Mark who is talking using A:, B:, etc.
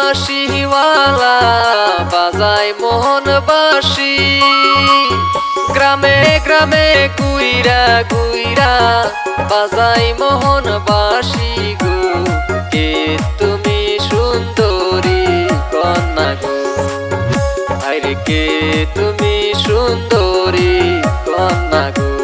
A: বাঁশিওয়ালা বাজায় মোহন বাঁশি। গ্রামে গ্রামে গুইরা গুইরা বাজায় মোহন বাঁশি গো। কে তুমি সুন্দরী কন্যা গো, আরে কে তুমি সুন্দরী কন্যা গো।